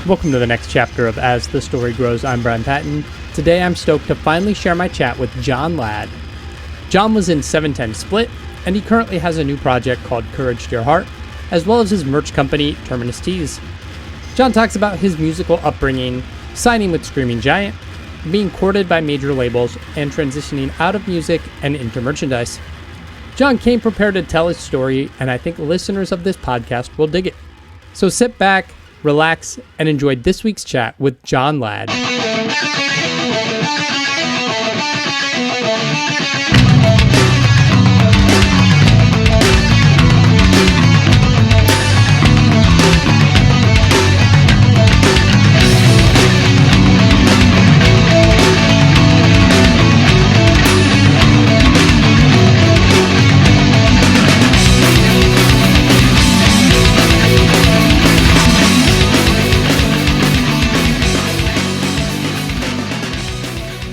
Welcome to the next chapter of As the Story Grows. I'm Brian Patton. Today I'm stoked to finally share my chat with John Ladd. John was in 710 Split, and he currently has a new project called Courage to Your Heart, as well as his merch company, Terminus Tees. John talks about his musical upbringing, signing with Screaming Giant, being courted by major labels, and transitioning out of music and into merchandise. John came prepared to tell his story, and I think listeners of this podcast will dig it. So sit back, relax, and enjoy this week's chat with John Ladd.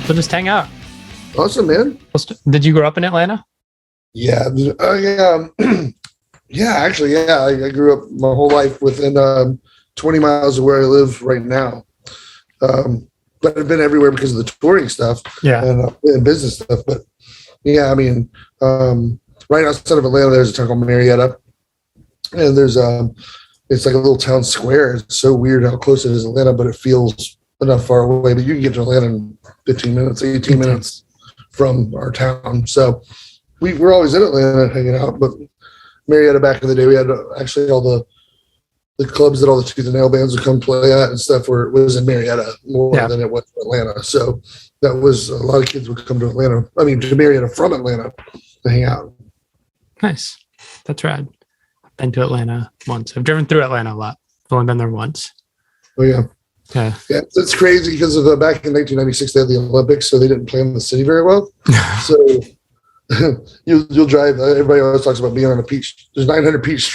So just hang out. Awesome, man. Did you grow up in Atlanta? Yeah. Actually, I grew up my whole life within 20 miles of where I live right now. But I've been everywhere because of the touring stuff and business stuff. But yeah, I mean, right outside of Atlanta, there's a town called Marietta. And there's it's like a little town square. It's so weird how close it is to Atlanta, but it feels enough far away. But you can get to Atlanta in 15 minutes, 18 minutes from our town. So we're always in Atlanta hanging out. But Marietta, back in the day, we had actually all the clubs that all the tooth and nail bands would come play at and stuff was in Marietta more than it was in Atlanta. So that was a lot of kids would come to Atlanta. I mean, to Marietta from Atlanta to hang out. Nice. That's rad. I've been to Atlanta once. I've driven through Atlanta a lot. I've only been there once. Oh, yeah. Yeah, it's crazy because of back in 1996 they had the Olympics, so they didn't plan the city very well. So you'll drive. Everybody always talks about being on a peach. There's 900 peach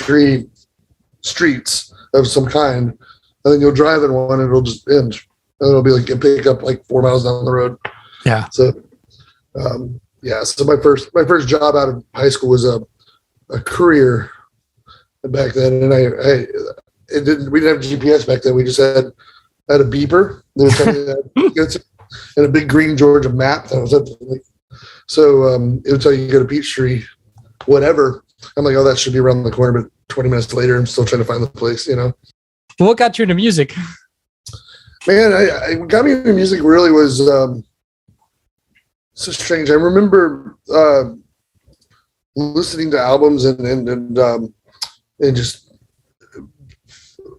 streets of some kind, and then you'll drive in one, and it'll just end, and it'll be like a pickup like 4 miles down the road. Yeah. So, So my first job out of high school was a courier back then, and we didn't have GPS back then. We just had a beeper and a big green Georgia map. That was it. So it would tell you go to Peachtree, whatever. I'm like, oh, that should be around the corner. But 20 minutes later, I'm still trying to find the place, What got you into music? Man, I got me into music really was so strange. I remember listening to albums and just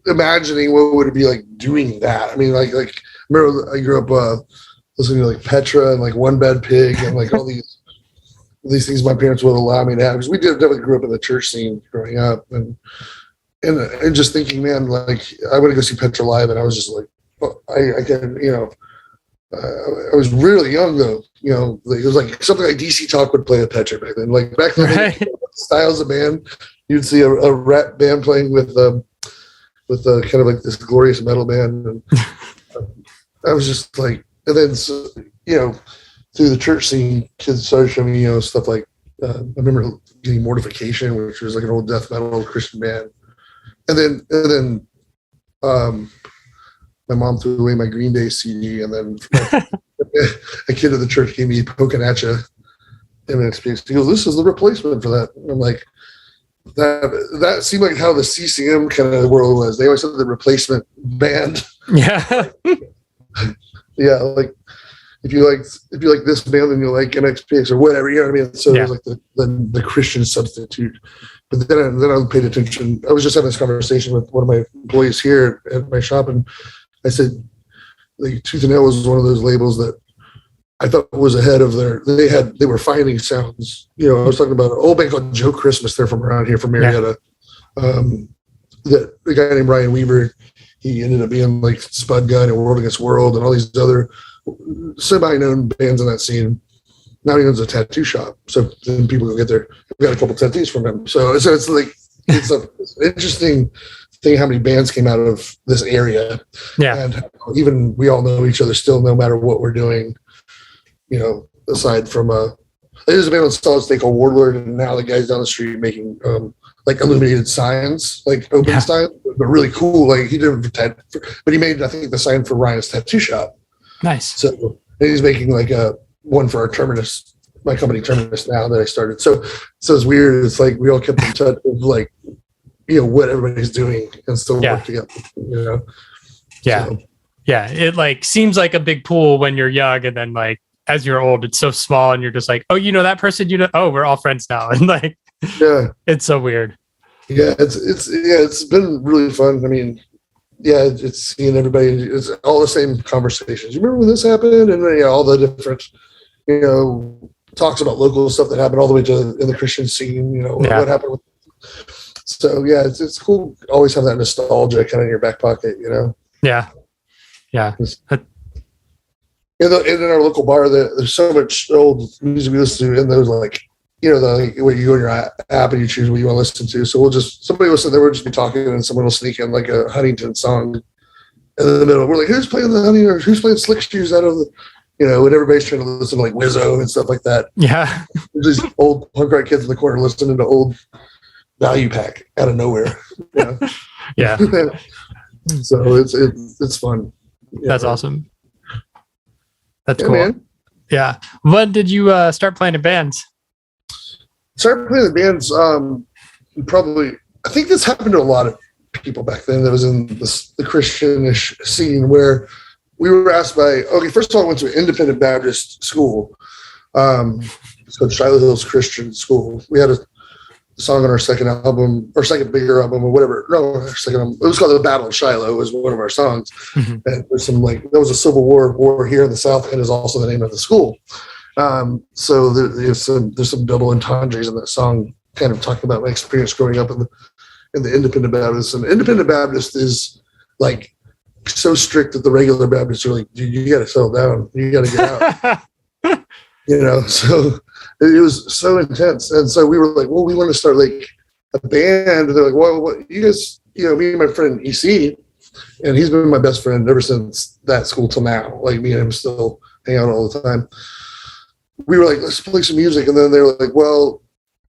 imagining what would it be like doing that. I mean, like remember I grew up listening to like Petra and like One Bad Pig and like all these things my parents would allow me to have, because we definitely grew up in the church scene growing up, and just thinking, man, like I want to go see Petra live, and I was just like, oh, I can, I was really young though, like, it was like something like DC Talk would play at Petra back then. Like back then, right. Styles of band, you'd see a rap band playing with kind of like this glorious metal band, and I was just like, and then through the church scene, kids started showing me stuff like I remember getting Mortification, which was like an old death metal Christian band, and then my mom threw away my Green Day CD, and then a kid at the church gave me Poking At Ya MXPX. He goes, "This is the replacement for that." And I'm like, that seemed like how the CCM kind of world was. They always had the replacement band. Yeah. Yeah, like if you like this band, then you'll like MXPX or whatever. You know what I mean? So it was like the Christian substitute. But then I paid attention. I was just having this conversation with one of my employees here at my shop, and I said, like, Tooth and Nail was one of those labels that I thought was ahead of they were finding sounds. I was talking about an old band called Joe Christmas. They're from around here, from Marietta. That the guy named Ryan Weaver, he ended up being like Spud Gun and World Against World and all these other semi-known bands in that scene. Now he owns a tattoo shop, so then people go get there. We got a couple tattoos from him. So it's like it's an interesting thing how many bands came out of this area. Yeah, and even we all know each other still, no matter what we're doing. Aside from there's a band on Solid State called Warlord, and now the guy's down the street making like illuminated signs, like open signs, but really cool. Like he did it but he made, I think, the sign for Ryan's tattoo shop. Nice. So and he's making like a one for our Terminus, my company Terminus now that I started. So it's weird. It's like we all kept in touch with like, what everybody's doing and still work together, Yeah. So. Yeah. It like seems like a big pool when you're young, and then like as you're old, it's so small and you're just like, oh, that person, oh, we're all friends now. And like, it's so weird. Yeah. It's been really fun. I mean, it's seeing everybody. It's all the same conversations. You remember when this happened? And then, all the different, talks about local stuff that happened all the way to in the Christian scene, what happened with. So it's cool. Always have that nostalgia kind of in your back pocket, Yeah. In our local bar, there's so much old music we listen to, and there's like, where you go in your app and you choose what you want to listen to. So somebody will sit there, we'll just be talking, and someone will sneak in like a Huntington song in the middle. We're like, who's playing the Honey, or who's playing Slick Shoes out of the, and everybody's trying to listen to like Wizzo and stuff like that. Yeah. There's these old punk rock kids in the corner listening to old Value Pack out of nowhere. Yeah. So it's fun. That's awesome. That's cool. Man. Yeah. When did you start playing in bands? Started playing in bands. Probably, I think this happened to a lot of people back then that was in the Christian-ish scene, where we were asked first of all, I went to an independent Baptist school. It's called Shiloh Hills Christian School. We had a song on our second album, or second bigger album, or whatever. No, our second album. It was called The Battle of Shiloh. It was one of our songs. Mm-hmm. And there's there was a Civil War here in the South, and is also the name of the school. So there's some double entendres in that song, kind of talking about my experience growing up in the independent Baptist. And independent Baptist is like so strict that the regular Baptists are like, dude, you got to settle down. You got to get out. So it was so intense. And so we were like, well, we want to start like a band. And they're like, well, what, you guys, me and my friend EC, and he's been my best friend ever since that school till now. Like me and him still hang out all the time. We were like, let's play some music. And then they were like, well,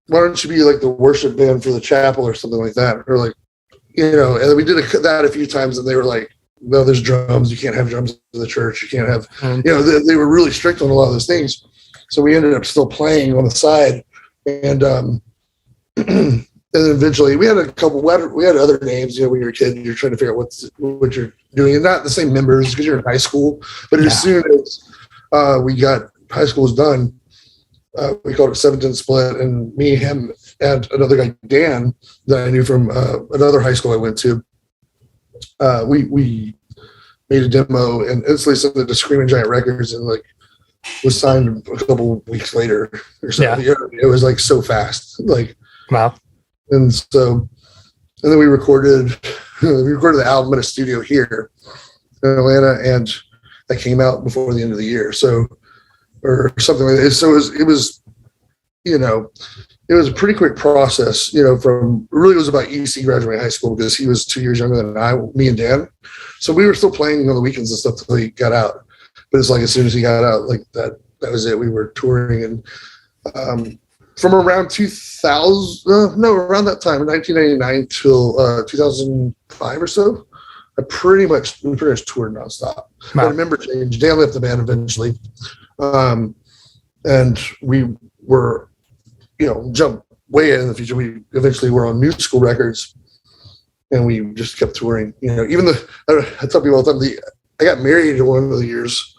why don't you be like the worship band for the chapel or something like that? Or like, and then we did that a few times, and they were like, no, there's drums. You can't have drums in the church. You can't have, they were really strict on a lot of those things. So we ended up still playing on the side. And and then eventually we had we had other names, when you're a kid, you're trying to figure out what you're doing, and not the same members because you're in high school. But as soon as we got high school was done, we called it 710 Split, and me, him, and another guy, Dan, that I knew from another high school I went to, we made a demo and instantly sent it to Screaming Giant Records, and like was signed a couple weeks later or something. Yeah. It was like so fast, like wow. And then we recorded the album in a studio here in Atlanta, and that came out before the end of the year. So, or something like that. So it was a pretty quick process, from really it was about EC graduating high school because he was 2 years younger than me and Dan. So we were still playing on the weekends and stuff until he got out. But it's like as soon as he got out, like that was it. We were touring, and from around 2000, around that time, 1999 till 2005 or so, we pretty much toured nonstop. Wow. I remember change. Dan left the band eventually, and we were, jumped way in the future. We eventually were on New School Records, and we just kept touring. Even I tell people all the time, I got married in one of the years.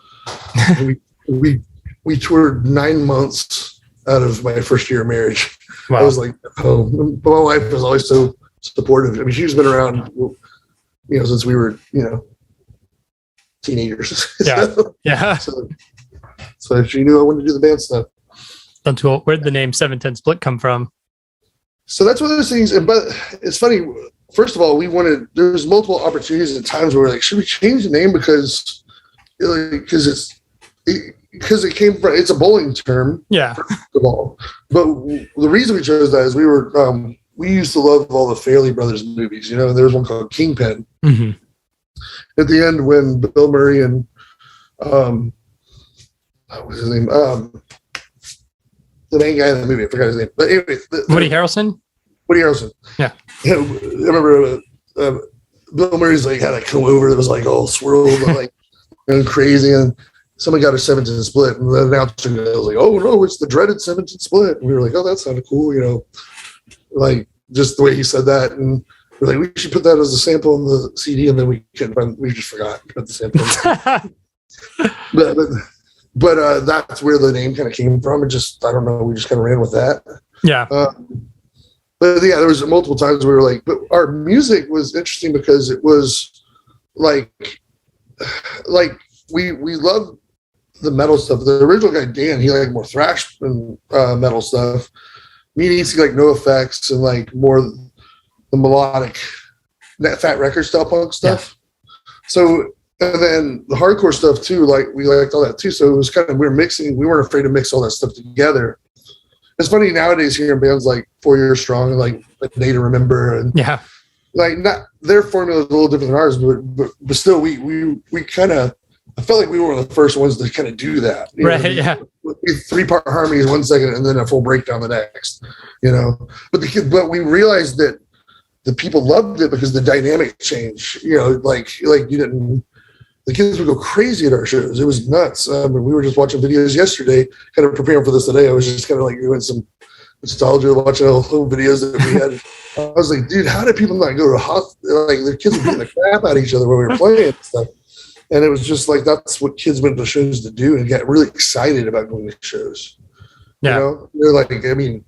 we toured 9 months out of my first year of marriage. Wow. I was like, but my wife was always so supportive. I mean, she's been around, since we were, teenagers. Yeah. So she knew I wanted to do the band stuff. That's cool. Where'd the name 710 Split come from? So that's one of those things. But it's funny. First of all, there was multiple opportunities at times where we're like, should we change the name because it came from, it's a bowling term. Yeah. First of all. But the reason we chose that is we used to love all the Farrelly Brothers movies, and there was one called Kingpin. Mm-hmm. At the end, when Bill Murray and what was his name? The main guy in the movie, I forgot his name. But anyway, Woody Harrelson. Woody Harrelson. Yeah. I remember Bill Murray's like had a comb over that was like all swirled and like and crazy, and somebody got a 17 split, and the announcer was like, "Oh no, it's the dreaded 17 split." And we were like, "Oh, that sounded cool," like just the way he said that, and we're like, we should put that as a sample on the CD, and then we just forgot to put the sample. but that's where the name kind of came from. It just, I don't know, we just kind of ran with that. Yeah. But yeah, there was multiple times we were like, but our music was interesting because it was like we loved the metal stuff. The original guy, Dan, he liked more thrash and metal stuff. Me and EC like no effects and like more the melodic Fat Record style punk stuff. Yeah. So, and then the hardcore stuff too, like we liked all that too. So it was kind of, we weren't afraid to mix all that stuff together. It's funny nowadays hearing bands like 4 Years Strong and like A Day to Remember, and like not their formula is a little different than ours, but still we kind of, I felt like we were one of the first ones to kind of do that. Right. Yeah. 3-part harmonies 1 second and then a full breakdown the next. But we realized that the people loved it because the dynamic changed. Like you didn't. The kids would go crazy at our shows. It was nuts. We were just watching videos yesterday, kind of preparing for this today. I was just kind of like doing some nostalgia, watching all the videos that we had. I was like, dude, how did people not go to like their kids were beating the crap out of each other when we were playing and stuff. And it was just like, that's what kids went to shows to do and get really excited about going to shows. Yeah. They're like, I mean,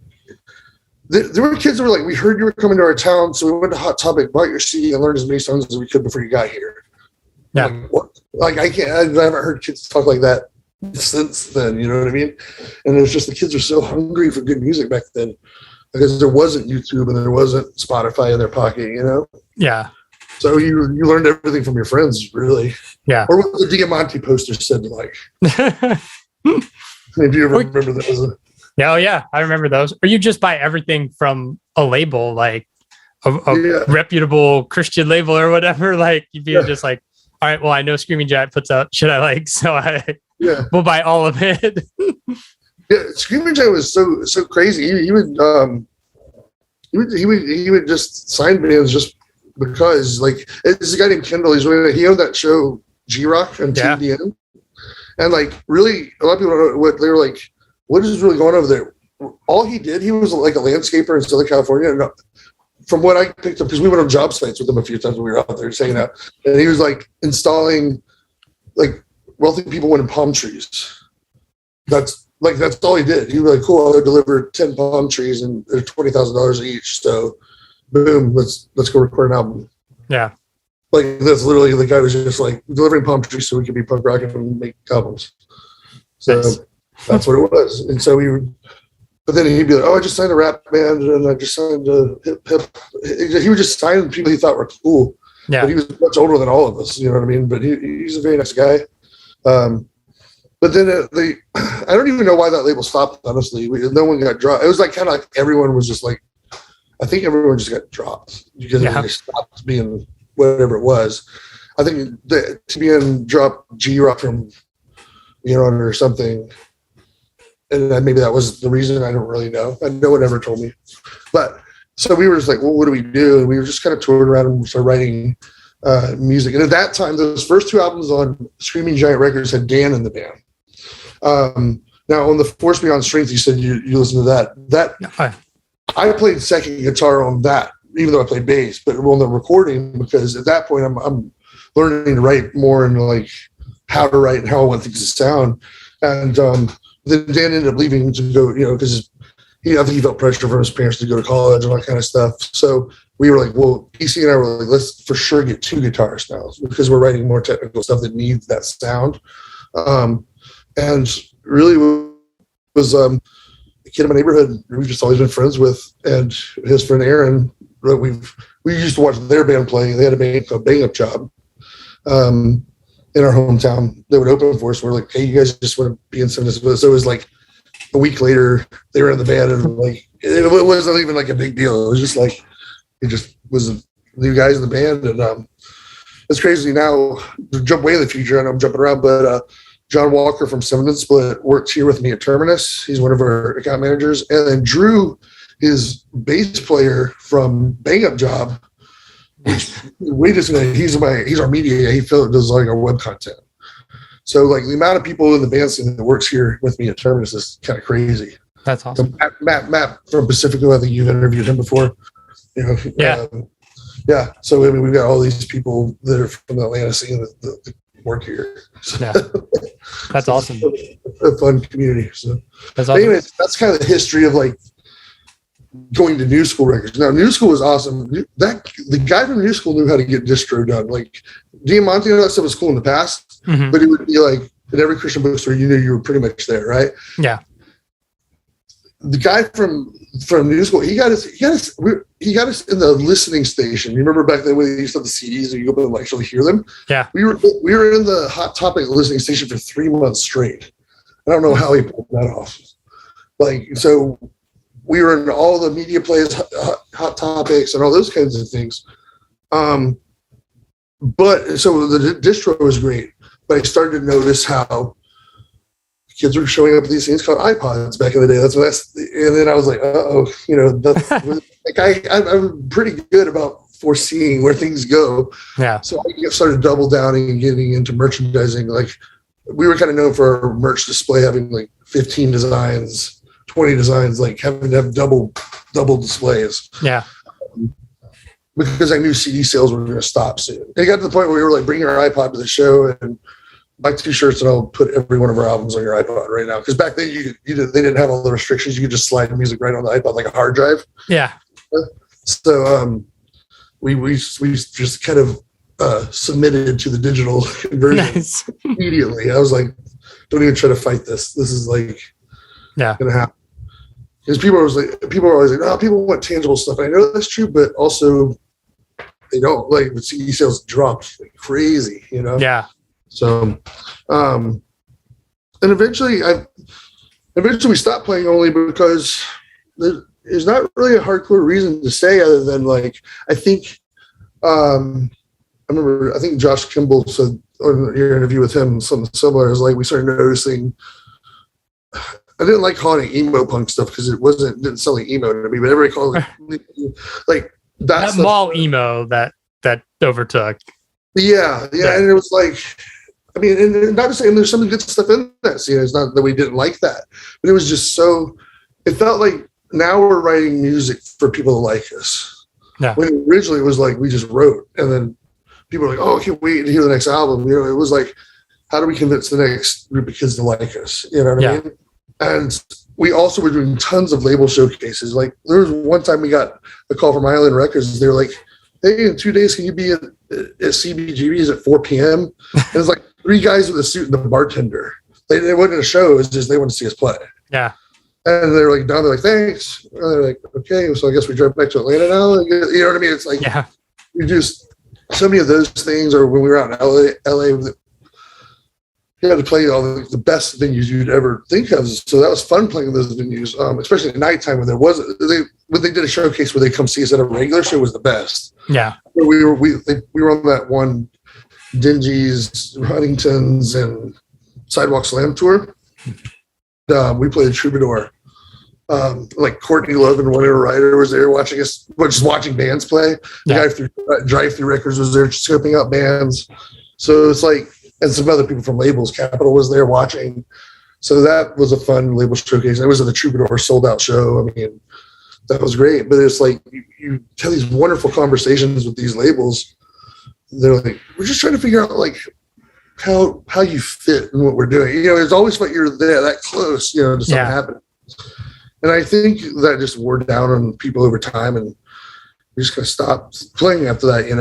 there were kids that were like, we heard you were coming to our town, so we went to Hot Topic, bought your CD, and learned as many songs as we could before you got here. Yeah. Like, what? Like I haven't heard kids talk like that since then. You know what I mean? And it's just the kids were so hungry for good music back then because there wasn't YouTube and there wasn't Spotify in their pocket. Yeah. So you learned everything from your friends, really. Yeah. Or what the Diamante poster said, like. If you ever remember those. Yeah, oh yeah, I remember those. Or you just buy everything from a label, like a reputable Christian label or whatever. Like you'd be just like, all right, well, I know Screaming Giant puts out shit I like, so we'll buy all of it. Yeah, Screaming Giant was so crazy. He would just sign bands just because, like, it's a guy named Kendall. He owned that show G-Rock on TVN, and like really, a lot of people don't know what they were like. What is really going on over there? All he did, he was like a landscaper in Southern California. And from what I picked up, because we went on job sites with him a few times when we were out there just hanging out, and he was like installing, like wealthy people wanted palm trees. That's all he did. He was like, cool, I'll deliver 10 palm trees and they're $20,000 each. So boom, let's go record an album. Yeah. Like that's literally the guy was just like delivering palm trees so we could be punk rock and make albums. So that's what it was. And so but then he'd be like, oh, I just signed a rap band and I just signed a hip. He would just sign people he thought were cool. Yeah. But he was much older than all of us, you know what I mean? But he's a very nice guy. But then I don't even know why that label stopped, honestly. No one got dropped. It was like kind of like everyone was just like, I think everyone just got dropped because they stopped being whatever it was. I think the TBN dropped G-Rock from or something. And maybe that was the reason. I don't really know. No one ever told me. But so we were just like, well, what do we do? And we were just kind of touring around and started writing music. And at that time, those first 2 albums on Screaming Giant Records had Dan in the band. Now on the Force Beyond Strength, you said you listened to that. I played second guitar on that, even though I played bass, but on the recording, because at that point I'm learning to write more and like how to write and how I want things to sound. And then Dan ended up leaving to go, because I think he felt pressure from his parents to go to college and all that kind of stuff. So we were like, well, PC and I were like, let's for sure get 2 guitars now because we're writing more technical stuff that needs that sound. And really was a kid in my neighborhood we've just always been friends with, and his friend Aaron, we used to watch their band play. They had a band called Bang Up Job in our hometown. They would open for us. We're like, hey, you guys just want to be in some of this. So it was like a week later, they were in the band, and like it wasn't even like a big deal. It was just like it just was the new guys in the band, and it's crazy now. Jump way in the future, and I'm jumping around, but John Walker from 7 Split works here with me at Terminus. He's one of our account managers, and then Drew his bass player from Bang Up Job, which he's our media. He does like our web content. So like the amount of people in the band scene that works here with me at Terminus is kind of crazy. That's awesome. So Matt from Pacifico, I think you've interviewed him before. Yeah. Yeah. So I mean, we've got all these people that are from the Atlanta scene that work here. So, Yeah. That's awesome. A fun community. So that's awesome. Anyways, that's kind of the history of like going to New School Records. Now, New School was awesome. The guy from New School knew how to get distro done. Like Diamante and all that stuff was cool in the past, but it would be like at every Christian bookstore, you knew you were pretty much there, right? Yeah. The guy from New School, he got us in the listening station. You remember back then when they used to have the CDs and you go and actually hear them? Yeah. We were in the Hot Topic listening station for 3 months straight. I don't know how he pulled that off. Like, so we were in all the media plays, Hot Topics, and all those kinds of things. But so the distro was great, but I started to notice how kids were showing up with these things called iPods back in the day. And then I was like, like I'm pretty good about foreseeing where things go. Yeah. So I started double downing and getting into merchandising. Like we were kind of known for our merch display having like 15 designs, 20 designs, like having to have double displays. Yeah. Because I knew CD sales were going to stop soon. It got to the point where we were like bringing our iPod to the show and buy t-shirts and I'll put every one of our albums on your iPod right now. Because back then they didn't have all the restrictions. You could just slide music right on the iPod like a hard drive. Yeah. So we just kind of submitted to the digital conversion immediately. I was like, don't even try to fight this. This is like going to happen. Because people were always like, oh, people want tangible stuff. And I know that's true, but also they don't. Like the CD sales dropped like crazy, Yeah. So, and eventually we stopped playing only because there's not really a hardcore reason to say other than like, I think, I think Josh Kimball said on your interview with him, something similar is like, we started noticing, I didn't like calling it emo punk stuff because it didn't sound like emo to me, but everybody called it like that mall emo that overtook. Yeah. And it was like, I mean, and not to say, and there's some good stuff in that scene. It's not that we didn't like that, but it was just so, it felt like now we're writing music for people to like us. Yeah. When originally it was like, we just wrote and then people were like, oh, I can't wait to hear the next album. It was like, how do we convince the next group of kids to like us? You know what I mean? And we also were doing tons of label showcases. Like there was one time we got a call from Island Records. They were like, hey, in 2 days, can you be at CBGB's at 4 p.m.? And it's like 3 guys with a suit and the bartender. They wasn't a show. It was just they wanted to see us play. Yeah. And they're like, down. They're like, thanks. And they're like, okay. So I guess we drive back to Atlanta now. You know what I mean? It's like, you just, so many of those things, or when we were out in LA you had to play all the best venues you'd ever think of. So that was fun playing those venues, especially at nighttime when when they did a showcase where they come see us at a regular show was the best. Yeah. We were on that one Dingy's, Huntington's, and Sidewalk Slam tour. We played Troubadour. Like Courtney Love and Winona Ryder was there watching us, just watching bands play. Drive Through Records was there scoping out bands. So it's like, and some other people from labels. Capitol was there watching. So that was a fun label showcase. It was at the Troubadour sold out show. I mean, that was great. But it's like you have these wonderful conversations with these labels. They're like, we're just trying to figure out like how you fit in what we're doing. It's always like you're there that close, to something happening. And I think that just wore down on people over time, and we just kind of stopped playing after that, And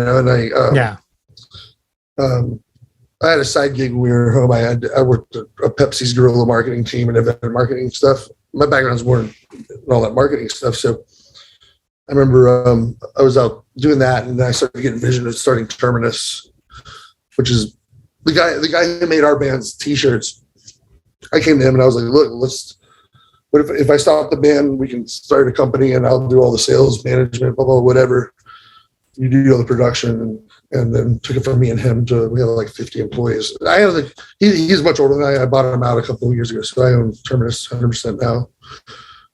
I had a side gig when we were home. I worked at a Pepsi's guerrilla marketing team and event marketing stuff. My background's more in all that marketing stuff. So I remember I was out doing that, and then I started getting vision of starting Terminus, which is the guy who made our band's T-shirts. I came to him and I was like, look, what if I stop the band, we can start a company and I'll do all the sales management, blah, blah, whatever. You do all the production, and then took it from me and him we have like 50 employees. He's much older than I bought him out a couple of years ago. So I own Terminus 100% now.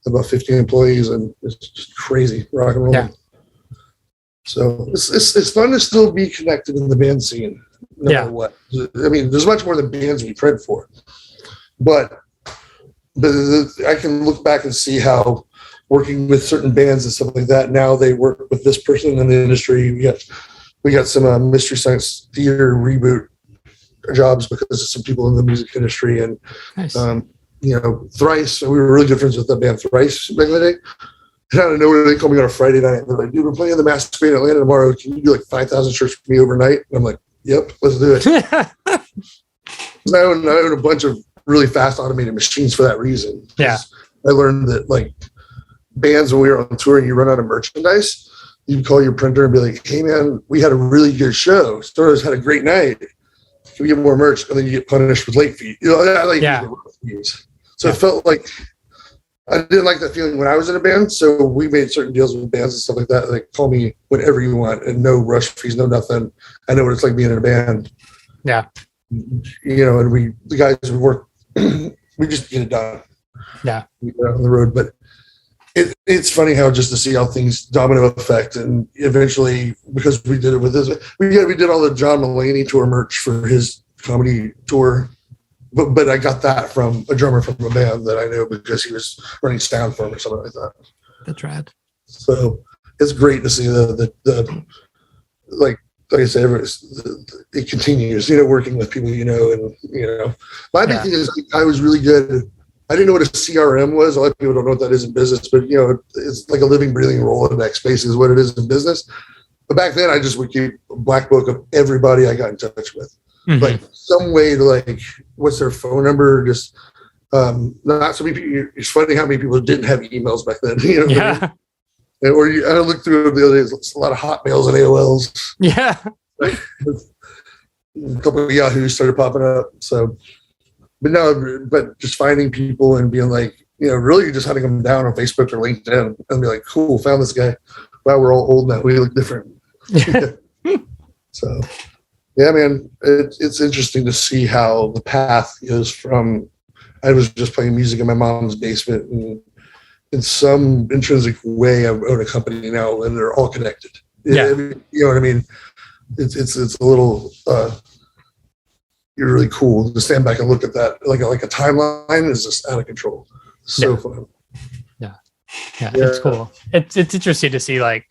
about 50 employees, and it's just crazy rock and roll. Yeah. So it's fun to still be connected in the band scene, no matter what. I mean, there's much more than bands we print for, but I can look back and see how working with certain bands and stuff like that. Now they work with this person in the industry. We got some Mystery Science Theater reboot jobs because of some people in the music industry, and nice. Thrice. We were really good friends with the band Thrice back in the day. And out of nowhere, they called me on a Friday night. They're like, "Dude, we're playing the Master in Atlanta tomorrow. Can you do like 5,000 shirts for me overnight?" And I'm like, "Yep, let's do it." I own a bunch of really fast automated machines for that reason. Yeah. I learned that like bands, when we were on tour and you run out of merchandise, you can call your printer and be like, "Hey man, we had a really good show. Stores had a great night. Can we get more merch?" And then you get punished with late fees. So it felt like I didn't like that feeling when I was in a band. So we made certain deals with bands and stuff like that. Like, call me whenever you want and no rush fees, no nothing. I know what it's like being in a band. Yeah. And the guys we work, we just get it done. Yeah. We get out on the road. But it's funny how just to see how things domino effect, and eventually, because we did it with this, we did all the John Mulaney tour merch for his comedy tour, but I got that from a drummer from a band that I knew because he was running sound for him or something like that. That's rad. So it's great to see the like I said, it continues, working with people, and my big thing is I was really good. I didn't know what a CRM was. A lot of people don't know what that is in business, but it's like a living, breathing Rolodex basically is what it is in business. But back then I just would keep a black book of everybody I got in touch with. Mm-hmm. Like some way to like, what's their phone number? Just not so many people. It's funny how many people didn't have emails back then. Yeah. I looked through the other days, it's a lot of Hotmails and AOLs. Yeah. Like, a couple of Yahoos started popping up. So, but just finding people and being like, really just hunting them down on Facebook or LinkedIn and be like, cool, found this guy. Wow, we're all old now. We look different. So, yeah, man, it's interesting to see how the path goes from, I was just playing music in my mom's basement, and in some intrinsic way I own a company now and they're all connected. Yeah. You know what I mean? It's a little, you're really cool to stand back and look at that. Like a timeline is just out of control. So fun. Yeah, it's cool. It's interesting to see like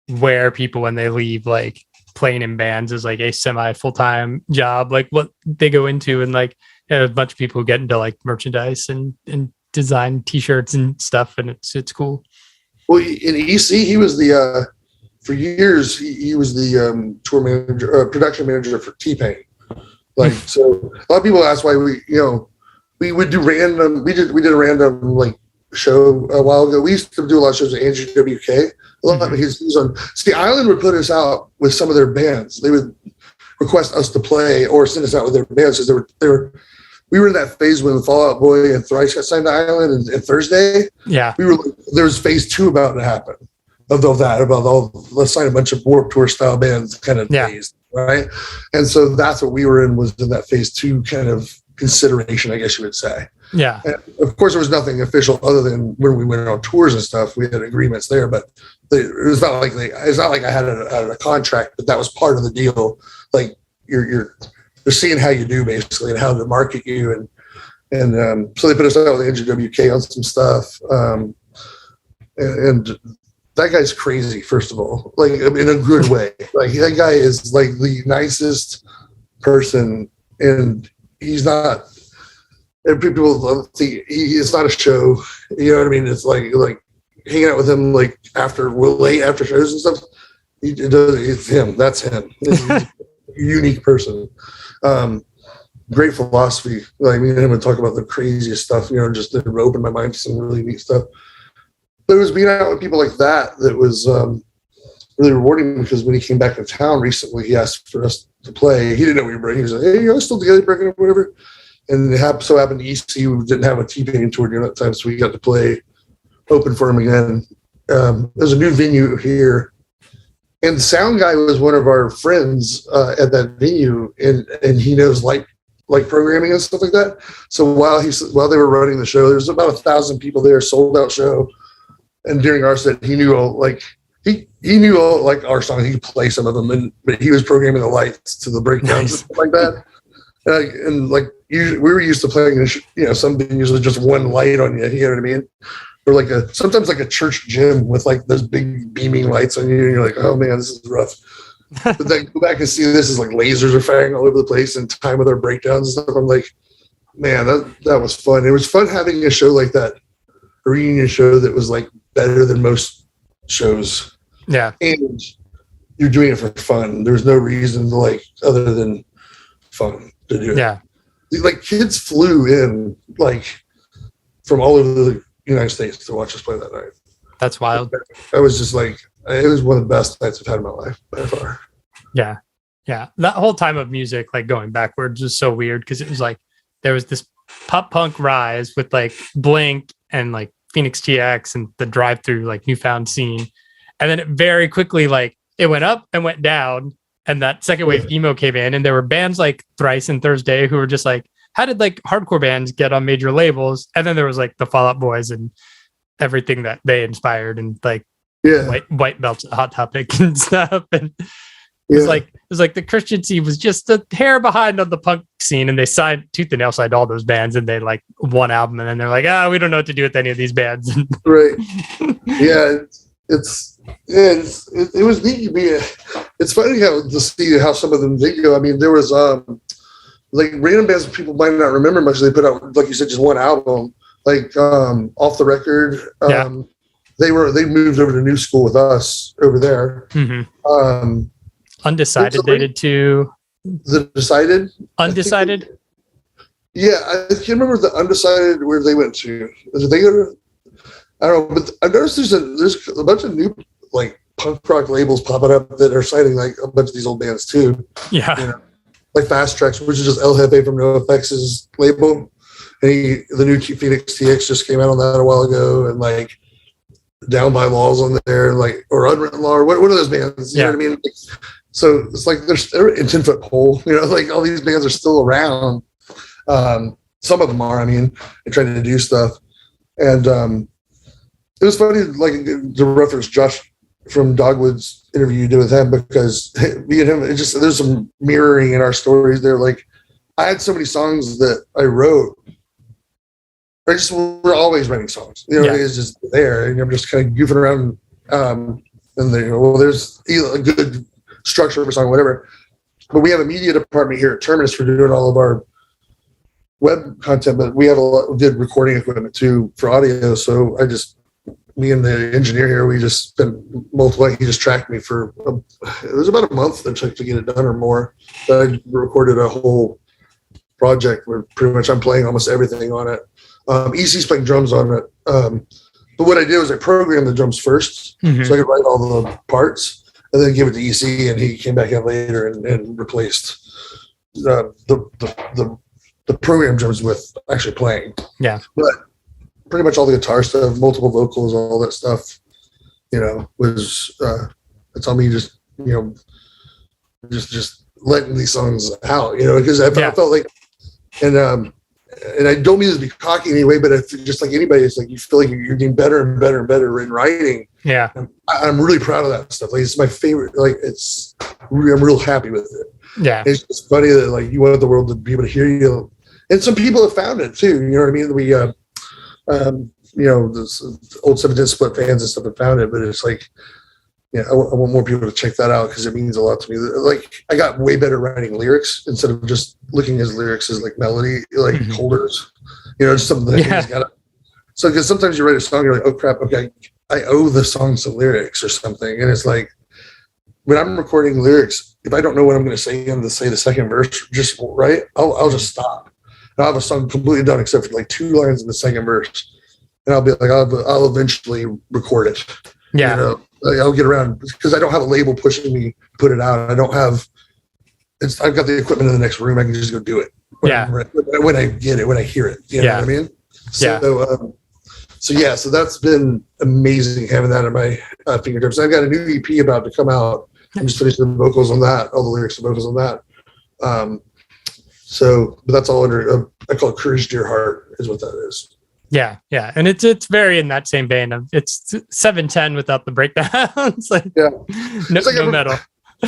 where people, when they leave like playing in bands is like a semi full-time job, like what they go into, and like a bunch of people get into like merchandise and design t-shirts and stuff, and it's cool. Well, in EC he was the for years he was the tour manager, production manager for T-Pain. Like, so a lot of people ask why we would do random, we did a random like show a while ago. We used to do a lot of shows at Andrew WK. A lot of he's on. See, Island would put us out with some of their bands. They would request us to play or send us out with their bands because we were in that phase when Fall Out Boy and Thrice got signed to Island and Thursday. Yeah, there was phase 2 about to happen let's sign a bunch of Warped Tour style bands kind of phase, right? And so that's what we were in, was in that phase 2 kind of consideration, I guess you would say. Yeah. And of course, there was nothing official other than when we went on tours and stuff. We had agreements there, but it's not like I had a contract, but that was part of the deal. Like you're seeing how you do basically and how to market you, and so they put us out with Andrew WK on some stuff, and that guy's crazy. First of all, like in a good way. Like that guy is like the nicest person, and he's not. And people think it's not a show. You know what I mean? It's like hanging out with him like late after shows and stuff. It's him. That's him. He's a unique person. Great philosophy. Like me and him would talk about the craziest stuff. Just to open my mind to some really neat stuff. But it was being out with people like that was really rewarding, because when he came back to town recently, he asked for us to play. He didn't know we were breaking. He was like, "Hey, you're still together, breaking up, whatever." And it so happened EC didn't have a T-Pain tour during that time, so we got to play open for him again. There's a new venue here, and the sound guy was one of our friends at that venue, and he knows light like programming and stuff like that. So while they were running the show, there's about 1,000 people there, sold out show. And during our set, he knew all like our songs. He could play some of them, but he was programming the lights to the breakdowns and stuff like that. And usually, we were used to playing, some venues with just one light on you. You know what I mean? Or sometimes like a church gym with like those big beaming lights on you, and you're like, oh man, this is rough. But then go back and see this is like lasers are firing all over the place and time with our breakdowns and stuff. I'm like, man, that was fun. It was fun having a show like that, a reunion show that was like better than most shows. Yeah. And you're doing it for fun. There's no reason to other than fun to do it. Yeah. Like kids flew in from all over the United States to watch us play that night. That's wild. I was just it was one of the best nights I've had in my life by far. Yeah. Yeah. That whole time of music, going backwards, was so weird because it was there was this pop punk rise with Blink and Phoenix TX and the drive through newfound scene. And then it very quickly, it went up and went down. And that second wave emo came in, and there were bands like Thrice and Thursday who were just how did hardcore bands get on major labels? And then there was the Fall Out Boys and everything that they inspired, and white belts at Hot Topic and stuff. And it was the Christian scene was just a hair behind on the punk scene, and they signed tooth and nail signed all those bands, and they one album, and then they're we don't know what to do with any of these bands. Right. Yeah. It was neat. It's funny to see how some of them did go. I mean, there was random bands people might not remember much. They put out, like you said, just one album. Off the record. They moved over to New School with us over there. Mm-hmm. Undecided. They did too. The Decided. Undecided. Yeah, I can't remember the Undecided where they went to. Did they go to? I don't know, but I noticed there's a bunch of new punk rock labels popping up that are citing a bunch of these old bands too. Yeah. Fast Tracks, which is just El Jefe from NoFX's label. And the new Phoenix TX just came out on that a while ago, and Down by Laws on there, or Unwritten Law, or what are those bands? You know what I mean? So it's they're in 10-foot pole. All these bands are still around. Some of them are, and trying to do stuff. And it was funny, to reference Josh from Dogwood's interview you did with him, because me and him, there's some mirroring in our stories there. I had so many songs that I wrote. We're always writing songs. It's just there, and I'm just kind of goofing around. And there's a good structure of a song, whatever. But we have a media department here at Terminus for doing all of our web content, but we have a lot of good recording equipment too for audio. So me and the engineer here, we just spent he just tracked me for, it was about a month that took to get it done or more. But I recorded a whole project where pretty much I'm playing almost everything on it. EC's playing drums on it. But what I did was I programmed the drums first, so I could write all the parts and then give it to EC, and he came back in later and replaced the program drums with actually playing. Yeah. But pretty much all the guitar stuff, multiple vocals, all that stuff, was it's on me just letting these songs out, because I felt and I don't mean this to be cocky anyway, but if just like anybody, it's you feel like you're getting better and better and better in writing. Yeah. I'm really proud of that stuff. It's my favorite. I'm real happy with it. Yeah. It's just funny that you want the world to be able to hear you. And some people have found it too. You know what I mean? We, this old 17 Split fans and stuff have found it, but it's I want more people to check that out because it means a lot to me. I got way better writing lyrics instead of just looking at lyrics as melody, holders, just something that you just gotta. So, because sometimes you write a song, you're like, oh crap, okay, I owe the song some lyrics or something. And it's when I'm recording lyrics, if I don't know what I'm going to say, I'm going to say the second verse, just right, I'll just stop. And I'll have a song completely done except for 2 lines in the second verse. And I'll be I'll eventually record it. Yeah. I'll get around because I don't have a label pushing me to put it out. I've got the equipment in the next room. I can just go do it. When I get it, when I hear it, you know what I mean? So that's been amazing having that in my fingertips. I've got a new EP about to come out. I'm just finishing the vocals on that, all the lyrics and vocals on that. So, but that's all under, I call it Courage Dear Heart is what that is. Yeah, yeah, and it's very in that same vein of it's 710 without the breakdowns. Like, yeah, no, like no metal.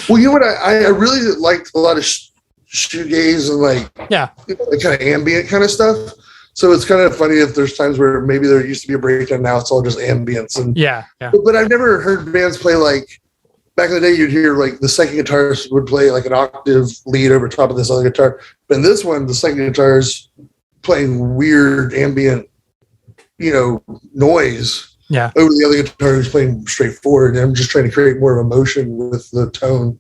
Well, you know what? I really liked a lot of shoegaze and like like kind of ambient kind of stuff. So it's kind of funny if there's times where maybe there used to be a breakdown, now it's all just ambience. And but I've never heard bands play like back in the day. You'd hear like the second guitarist would play like an octave lead over top of this other guitar, but in this one, the second guitar is playing weird ambient, noise. Yeah. Over the other guitar who's playing straightforward. And I'm just trying to create more emotion with the tone.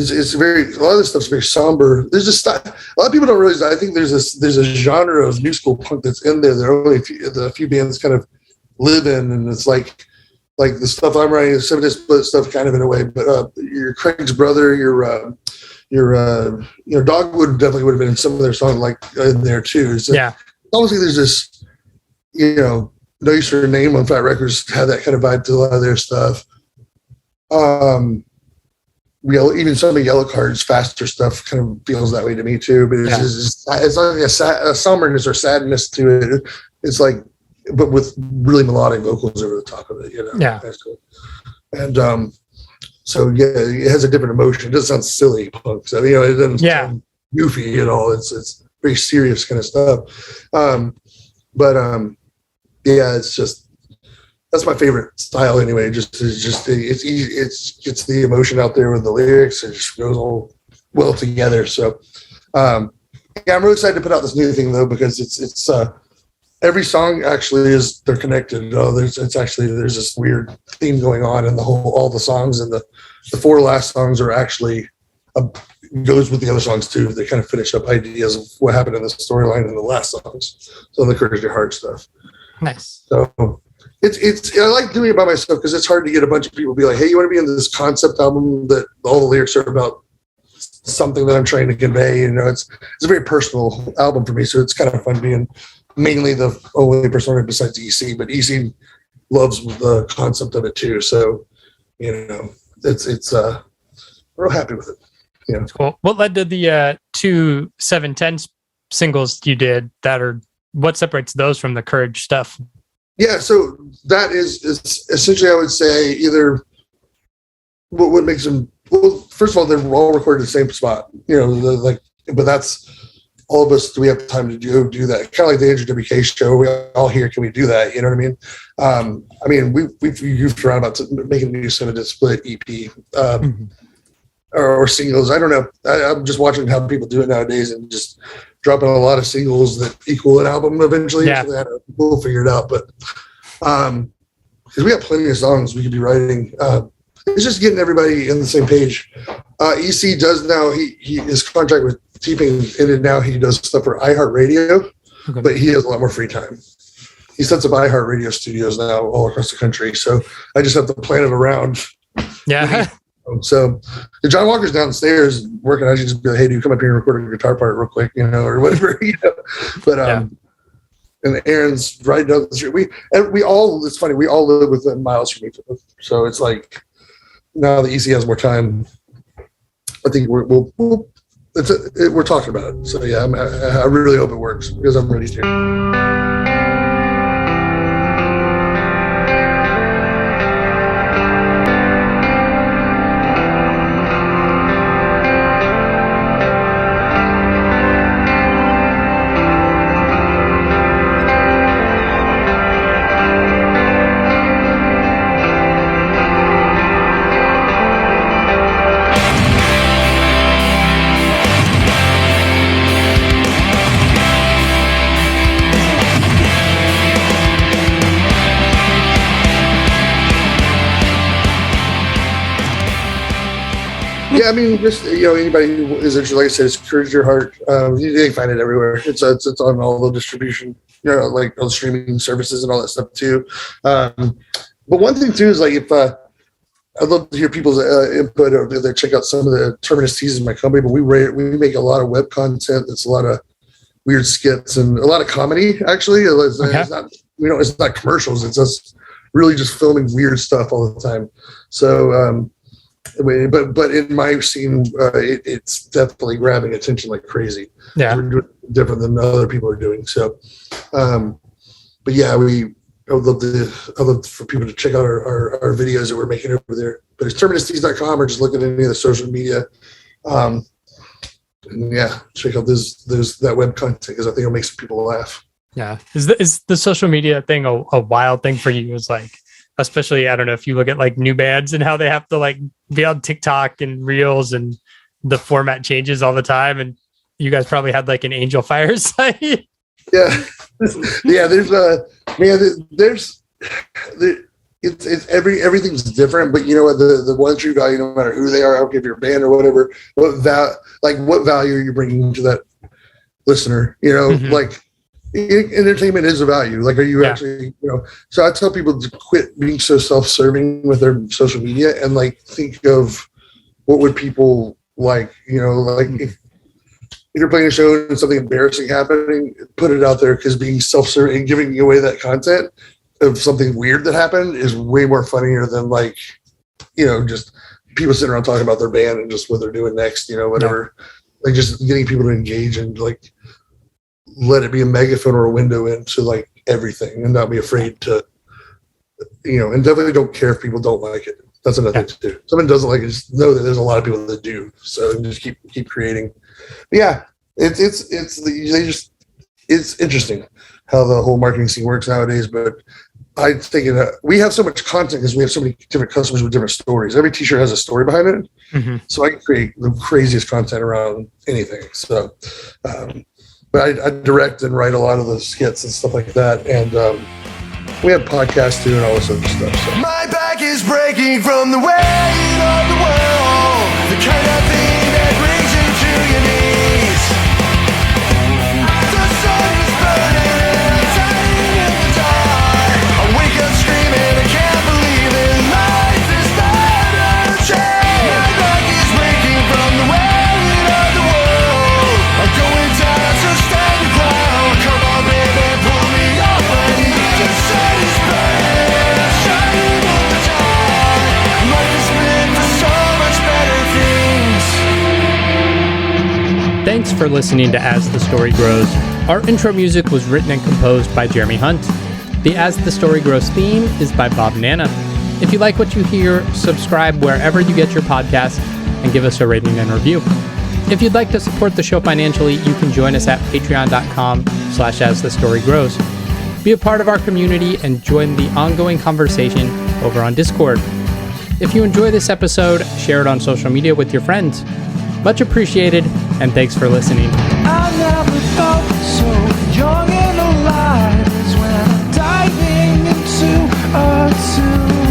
It's very, a lot of this stuff's very somber. There's just a lot of people don't realize that. I think there's a genre of new school punk that's in there. There are only a few bands kind of live in, and it's like the stuff I'm writing is 7 Split stuff kind of in a way. But your Craig's Brother, your Dogwood definitely would have been in some of their songs like in there too. So obviously there's this, No Use for a Name on Fat Records had that kind of vibe to a lot of their stuff. Even some of Yellow Card's faster stuff kind of feels that way to me too. But it's like a somberness or sadness to it. It's like, but with really melodic vocals over the top of it. Yeah. And so it has a different emotion. It doesn't sound silly punk. So it doesn't sound goofy at all. It's very serious kind of stuff. It's just, that's my favorite style anyway. It's easy. It gets the emotion out there with the lyrics. It just goes all well together. So, I'm really excited to put out this new thing though, because it's every song actually they're connected. There's this weird theme going on in all the songs, and the 4 last songs are actually goes with the other songs too. They kind of finish up ideas of what happened in the storyline in the last songs. So the Courage Your Heart stuff. Nice. So I like doing it by myself because it's hard to get a bunch of people to be like, hey, you want to be in this concept album that all the lyrics are about something that I'm trying to convey. It's a very personal album for me. So it's kind of fun being mainly the only person besides EC, but EC loves the concept of it too. So, it's we're real happy with it. Yeah. Cool. What led to the 2 710 singles you did what separates those from the Courage stuff? Yeah, so that is essentially, I would say, either what makes them. Well, first of all, they're all recorded in the same spot. But that's all of us. Do we have time to do that? Kind of like the Andrew WK show. We all here. Can we do that? You know what I mean? We've goofed around about making a new 7 Split EP or singles. I don't know. I'm just watching how people do it nowadays and just dropping a lot of singles that equal an album eventually. Yeah. So we'll figure it out. But because we have plenty of songs we could be writing. It's just getting everybody on the same page. EC does now, his contract with T-Pain ended now. He does stuff for iHeartRadio, but he has a lot more free time. He sets up iHeartRadio studios now all across the country. So I just have to plan it around. Yeah. So if John Walker's downstairs working, I should just be like, hey, dude, come up here and record a guitar part real quick, or whatever, But and Aaron's right down the street. It's funny, we all live within miles from each other. So it's like now that EC has more time, I think we're talking about it. So yeah, I really hope it works because I'm ready to. Yeah, I mean, just anybody who is interested, like I said, it's Courage Your Heart. You can find it everywhere. It's on all the distribution, like all the streaming services and all that stuff too. But one thing too is like if I'd love to hear people's input or they check out some of the Terminus teas in my company. But we make a lot of web content. It's a lot of weird skits and a lot of comedy. Actually, it's not it's not commercials. It's us really just filming weird stuff all the time. So. But in my scene, it's definitely grabbing attention like crazy. Yeah, we're doing different than other people are doing. So, but yeah, I would love for people to check out our videos that we're making over there. But it's terministees.com, or just look at any of the social media. And yeah, check out that web content, because I think it'll make some people laugh. Yeah. Is the social media thing a wild thing for you? Is like, especially, I don't know if you look at like new bands and how they have to like be on TikTok and Reels, and the format changes all the time. And you guys probably had like an Angel Fire site. Yeah. Yeah. Everything's different, but you know what, the one true value, no matter who they are, I don't care if you're a band or whatever, what value are you bringing to that listener? You know, like entertainment is a value. Like, are you actually, so I tell people to quit being so self-serving with their social media, and like think of what would people like, like if you're playing a show and something embarrassing happening, put it out there, because being self-serving and giving away that content of something weird that happened is way more funnier than like, just people sitting around talking about their band and just what they're doing next, whatever. Yeah. Like just getting people to engage and like let it be a megaphone or a window into like everything, and not be afraid to, and definitely don't care if people don't like it. That's another thing to do. If someone doesn't like it, just know that there's a lot of people that do. So just keep creating. But yeah, it's interesting how the whole marketing scene works nowadays. But I think we have so much content because we have so many different customers with different stories. Every t-shirt has a story behind it. Mm-hmm. So I can create the craziest content around anything. So, but I direct and write a lot of the skits and stuff like that. And we have podcasts too and all this other stuff. So. My back is breaking from the weight of the world, the kind of thing that brings you to your knees. The sun is burning and I'm dying in the dark. I wake up screaming, I can't believe it. Life is not a chain. My back is breaking from the weight of the world. I'm going down, so stand your ground. Come on, baby, pull me off my knees. The sun is burning, I'm shining in the dark. Life is meant for so much better things. Thanks for listening to As the Story Grows. Our intro music was written and composed by Jeremy Hunt. The As the Story Grows theme is by Bob Nana. If you like what you hear, subscribe wherever you get your podcasts and give us a rating and review. If you'd like to support the show financially, you can join us at patreon.com/asthestorygrows. Be a part of our community and join the ongoing conversation over on Discord. If you enjoy this episode, share it on social media with your friends. Much appreciated, and thanks for listening. I never felt so young and alive as when I'm diving into a tomb.